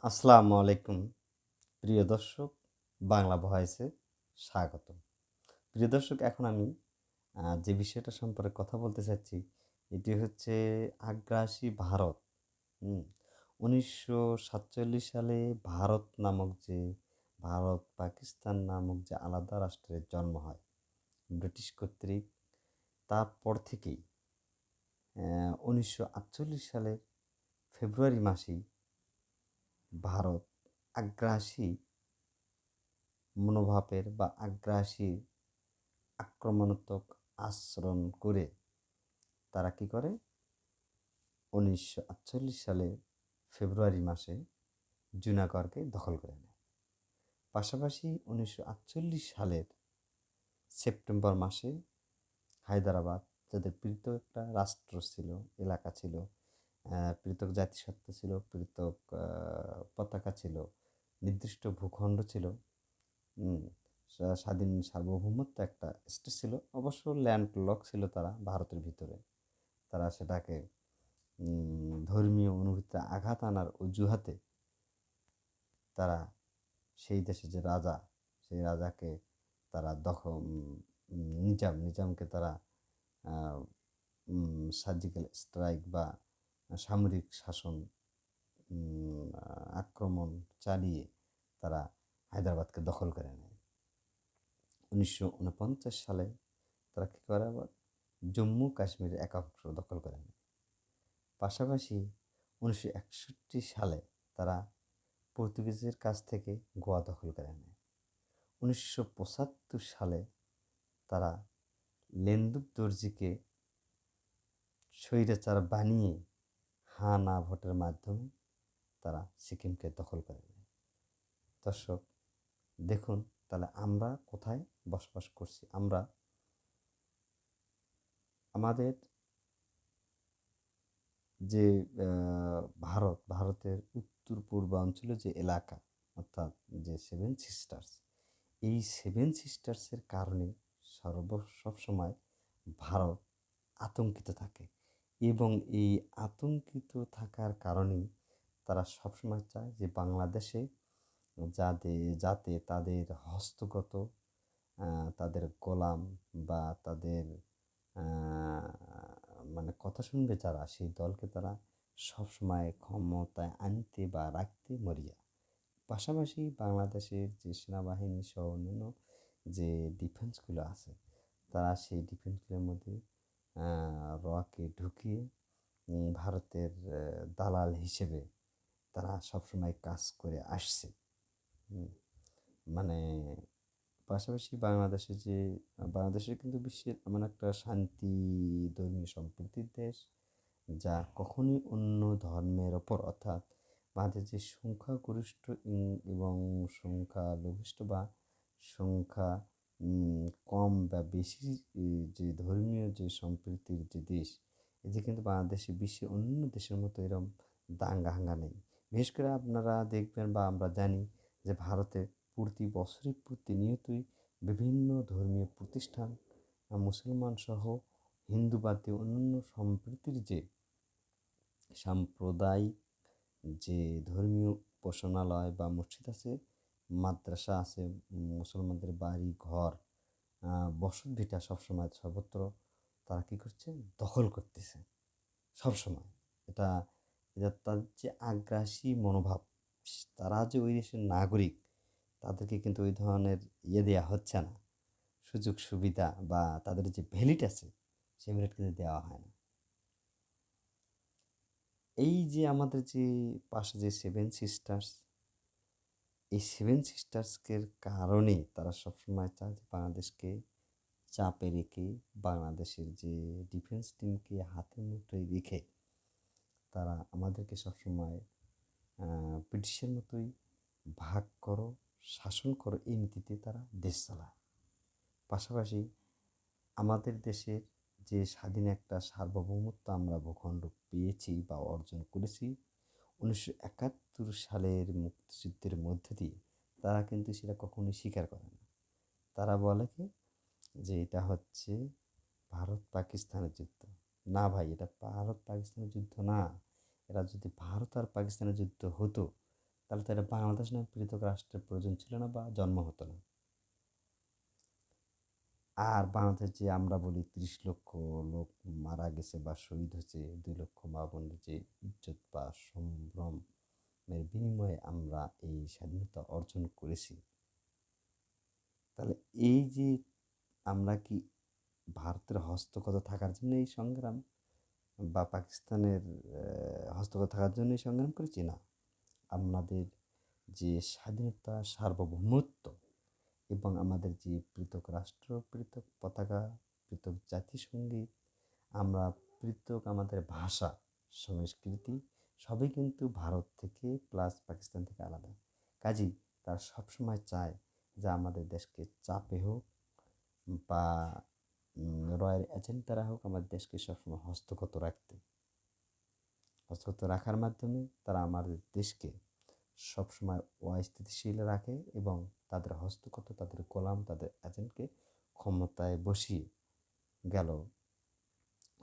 আসসালামু আলাইকুম প্রিয় দর্শক, বাংলা ভয়েসে স্বাগত। প্রিয় দর্শক, এখন আমি যে বিষয়টা সম্পর্কে কথা বলতে চাচ্ছি, এটি হচ্ছে আগ্রাসী ভারত। হুম ১৯৪৭ সালে ভারত পাকিস্তান নামক যে আলাদা রাষ্ট্রের জন্ম হয় ব্রিটিশ কর্তৃক। তারপর থেকেই ১৯৪৮ সালের ফেব্রুয়ারি মাসেই ভারত আগ্রাসী মনোভাবের বা আগ্রাসী আক্রমণাত্মক আচরণ করে তারা কী করে ১৯৪৮ সালে ফেব্রুয়ারি মাসে জুনাগড়কে দখল করে নেয়। পাশাপাশি ১৯৪৮ সালের সেপ্টেম্বর মাসে হায়দ্রাবাদ, যাদের পৃথক একটা রাষ্ট্র ছিল, এলাকা ছিল, পৃথক জাতিসত্তা ছিল, পৃথক পতাকা ছিল, নির্দিষ্ট ভূখণ্ড ছিল, উম, স্বাধীন সার্বভৌমত্ব একটা স্টেট ছিল, অবশ্য ল্যান্ড লক ছিল তারা ভারতের ভিতরে। তারা সেটাকে ধর্মীয় অনুভূতিতে আঘাত আনার অজুহাতে তারা সেই দেশে যে রাজা, সেই রাজাকে তারা নিজামকে তারা সার্জিক্যাল স্ট্রাইক বা সামরিক শাসন আক্রমণ চালিয়ে তারা হায়দ্রাবাদকে দখল করে নেয়। ১৯৪৯ সালে তারা কী করে, আবার জম্মু কাশ্মীরের এক অংশ দখল করে নেয়। পাশাপাশি ১৯৬১ সালে তারা পর্তুগিজের কাছ থেকে গোয়া দখল করে নেয়। ১৯৭৫ সালে তারা লেন্দুক দর্জিকে স্বৈরাচার বানিয়ে হা না ভোটের মাধ্যমে তারা সিকিমকে দখল করে নেয়। দর্শক দেখুন, তাহলে আমরা কোথায় বসবাস করছি? আমরা আমাদের যে ভারতের উত্তর পূর্বাঞ্চলে যে এলাকা, অর্থাৎ যে সেভেন সিস্টার্স, এই সেভেন সিস্টার্সের কারণে সবসময় ভারত আতঙ্কিত থাকে, এবং এই আতঙ্কিত থাকার কারণেই তারা সবসময় চায় যে বাংলাদেশে যাতে তাদের হস্তগত, তাদের গোলাম বা তাদের মানে কথা শুনবে যারা, সেই দলকে তারা সবসময় ক্ষমতায় আনতে বা রাখতে মরিয়া। পাশাপাশি বাংলাদেশের যে সেনাবাহিনী সহ অন্যান্য যে ডিফেন্সগুলো আছে, তারা সেই ডিফেন্সগুলোর মধ্যে রকে ঢুকিয়ে ভারতের দালাল হিসেবে তারা সবসময় কাজ করে আসছে। মানে পাশাপাশি বাংলাদেশের কিন্তু বিশ্বের এমন একটা শান্তি, ধর্মীয় সম্প্রীতির দেশ, যা কখনোই অন্য ধর্মের ওপর, অর্থাৎ বাংলাদেশ যে সংখ্যাগরিষ্ঠ এবং সংখ্যালঘিষ্ঠ বা সংখ্যা কম বা বেশি যে ধর্মীয় যে সম্প্রীতির যে দেশ, এই যে কিন্তু বাংলাদেশে বিশ্বের অন্যান্য দেশের মতো এরকম দাঙ্গা হাঙ্গা নেই। বিশেষ করে আপনারা দেখবেন বা আমরা জানি যে ভারতে প্রতিনিয়তই বিভিন্ন ধর্মীয় প্রতিষ্ঠান, মুসলমান সহ হিন্দু বাদ দিয়ে অন্যান্য সম্প্রীতির যে সাম্প্রদায়িক যে ধর্মীয় উপাসনালয় বা মসজিদ আছে, মাদ্রাসা আছে, মুসলমানদের বাড়ি ঘর, বসতভিটা সবসময় সর্বত্র তারা কী করছে, দখল করতেছে সবসময়। এটা এটা তাদের যে আগ্রাসী মনোভাব, তারা যে ওই দেশের নাগরিক, তাদেরকে কিন্তু ওই ধরনের দেওয়া হচ্ছে না, সুযোগ সুবিধা বা তাদের যে ভ্যালিড আছে সেই ভ্যালিড কিন্তু দেওয়া হয় না। এই যে আমাদের যে পাশে যে সেভেন সিস্টার্স, এই সেভেন সিস্টার্সকের কারণে তারা সবসময় চায় যে বাংলাদেশকে চাপে রেখে, বাংলাদেশের যে ডিফেন্স টিমকে হাতের মুঠোয় রেখে তারা আমাদেরকে সবসময় ব্রিটিশের মতোই ভাগ করো, শাসন করো, এই নীতিতে তারা দেশ চালায়। পাশাপাশি আমাদের দেশের যে স্বাধীন একটা সার্বভৌমত্ব আমরা ভূখণ্ড পেয়েছি বা অর্জন করেছি ১৯৭১ সালের মুক্তিযুদ্ধের মধ্য দিয়ে, তারা কিন্তু সেটা কখনোই স্বীকার করে না। তারা বলে কি যে এটা হচ্ছে ভারত পাকিস্তানের যুদ্ধ। না ভাই, এটা ভারত পাকিস্তানের যুদ্ধ না। এটা যদি ভারত আর পাকিস্তানের যুদ্ধ হতো, তাহলে তো এটা বাংলাদেশ নামে পৃথক রাষ্ট্রের প্রয়োজন ছিল না বা জন্ম হতো না। আর বাংলাদেশ যে আমরা বলি ৩০ লক্ষ লোক মারা গেছে বা শহীদ হয়েছে, ২ লক্ষ মা বোনের যে ইজ্জত বা সম্ভ্রমের বিনিময়ে আমরা এই স্বাধীনতা অর্জন করেছি। তাহলে এই যে আমরা কি ভারতের হস্তগত থাকার জন্য এই সংগ্রাম বা পাকিস্তানের হস্তগত থাকার জন্য এই সংগ্রাম করেছি? না। আমাদের যে স্বাধীনতা, সার্বভৌমত্ব এবং আমাদের যে পৃথক রাষ্ট্র, পৃথক পতাকা, পৃথক জাতিসংগীত, আমরা পৃথক আমাদের ভাষা, সংস্কৃতি সবই কিন্তু ভারত থেকে প্লাস পাকিস্তান থেকে আলাদা। কাজেই তারা সবসময় চায় যে আমাদের দেশকে চাপে হোক বা রয়ের এজেন্ট দ্বারা হোক আমাদের দেশকে সবসময় হস্তগত রাখতে। হস্তগত রাখার মাধ্যমে তারা আমাদের দেশকে সবসময় অস্থিতিশীল রাখে এবং তাদের হস্তগত, তাদের গোলাম, তাদের এজেন্টকে ক্ষমতায় বসিয়ে গেল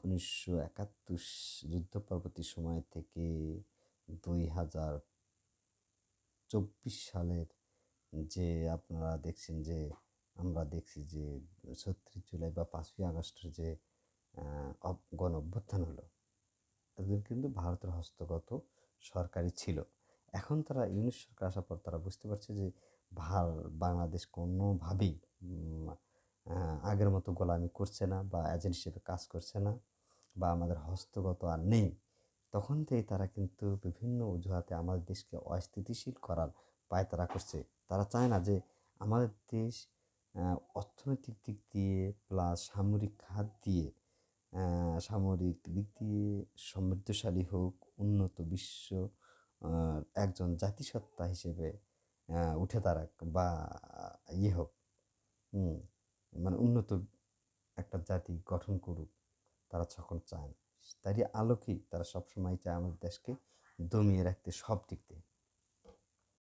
১৯৭১ যুদ্ধ পরবর্তী সময় থেকে ২০২৪ সালের যে আপনারা দেখছেন যে আমরা দেখছি যে ৩৬ জুলাই বা ৫ই আগস্টের যে গণ অভ্যুত্থান হলো, এদের কিন্তু ভারতের হস্তগত সরকারই ছিল। এখন তারা ইউনিশ সরকার আসার পর তারা বুঝতে পারছে যে বাংলাদেশ কোনোভাবেই আগের মতো গোলামি করছে না বা এজেন্ট হিসেবে কাজ করছে না বা আমাদের হস্তগত আর নেই। তখন থেকেই তারা কিন্তু বিভিন্ন অজুহাতে আমাদের দেশকে অস্থিতিশীল করার পায়তারা করছে। তারা চায় না যে আমাদের দেশ অর্থনৈতিক দিক দিয়ে প্লাস সামরিক খাত দিয়ে সামরিক দিক দিয়ে সমৃদ্ধশালী হোক, উন্নত বিশ্ব একজন জাতিসত্তা হিসেবে উঠে দাঁড়াক বা হোক, হুম, মানে উন্নত একটা জাতি গঠন করুক, তারা তখন চায় না। তারই আলোকেই তারা সবসময় চায় আমাদের দেশকে দমিয়ে রাখতে সব দিক দিয়ে।